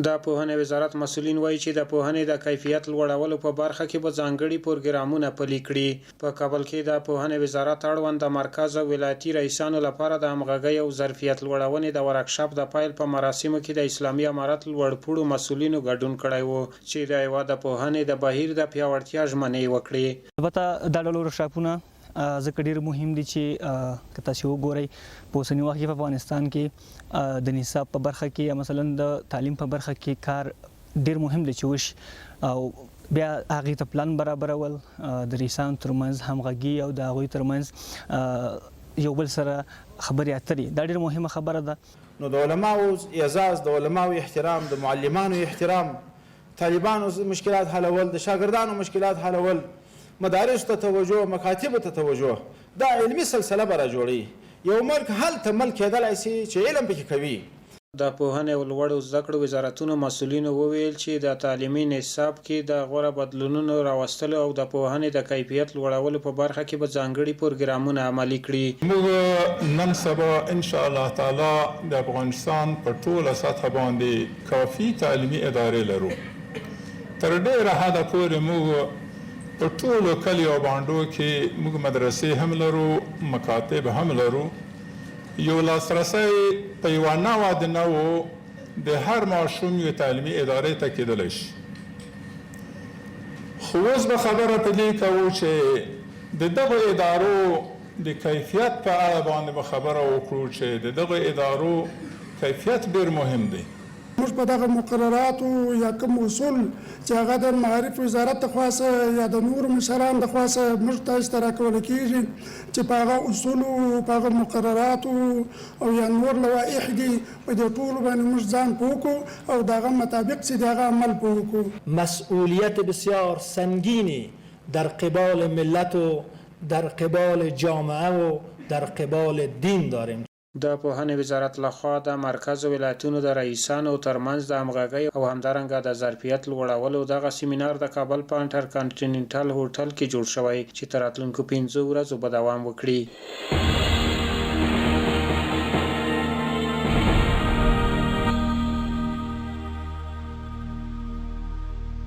د پوهنې وزارت مسؤلین وایي چې د پوهنې د کیفیت لوړولو په برخه کې به ځانګړي پروګرامونه پلي کړي. په کابل کې د پوهنې وزارت اړوند د مرکز او ولایتي رئیسانو لپاره د همغږۍ او ظرفیت لوړونې د ورکشاپ د پیل په مراسمو کې د اسلامي امارت لوړپوړو مسؤلینو ګډون کړی و چې د هیواد د پوهنې د بهیر د پیاوړتیا ژمنې وکړي. البته دا ډول ورکشاپونه ځکه ډېر مهم دي چې که تاسو وګورئ په اوسني وخت کې په افغانستان کې د نصاب په برخه کې یا مثلا د تعلیم په برخه کې کار ډېر مهم دی چې وشي او بیا هغې ته پلان برابرول د ریسانو ترمنځ همغږي او د هغوی ترمنځ یو بل سره خبرې اترې دا ډېره مهمه خبره ده. نو د علماو اعزاز، د علماو احترام، د معلمانو احترام، طالبانو مشکلات حلول، د شاګردانو مشکلات حلول، مدارس ته توجه، مکاتب ته توجه، دا علمي سلسله به را جوړوي. یو ملک هلته ملک کېدلی شي چې علم پکې کوي. د پوهنې او لوړو زده کړو وزارتونو مسؤلینو وویل چې د تعلیمي نصاب کې د غوره بدلونونو راوستلو او د پوهنې د کیفیت لوړولو په برخه کې به ځانګړي پروګرامونه عملي کړي. موږ نن سبا ان شاء الله تعالی د افغانستان په ټوله سطح باندې کافي تعلیمي ادارې لرو. تر ډېره حده پورې موږ په ټولو کلیو او بانډو کې موږ مدرسې هم لرو، مکاتب هم لرو. یو لاسرسی په یوه نوعه د نوعو د هر ماشوم یو تعلیمي ادارې ته کېدلی شي. خو اوس به خبره په دې کوو چې د دغو ادارو د کیفیت په اړه باندې به خبره وکړو چې د دغو ادارو کیفیت ډېر مهم دی. موږ په دغه مقرراتو یا کوم اصول چې هغه د معارف وزارت د خواصه یا د نور مشران د خواصه موږ ته اشتراکول کېږي چې په هغه اصولو، په هغه مقرراتو او یا نور لوایح دي په دې ټولو باندې موږ ځان پوه کړو او د هغه مطابق چې د هغه عمل پوه کړو. مسئولیت بسیار سنگینی در قبال ملت و در قبال جامعه و در قبال دین داریم. د پوهنې وزارت لخوا د مرکز او ولایتونو د رئیسانو ترمنځ د همغږۍ او همدارنګه د ظرفیت لوړولو دغه سیمینار د کابل په انټر کانټیننټل هوټل کې جوړ شوی چې تر راتلونکو 5 ورځو به دوام وکړي.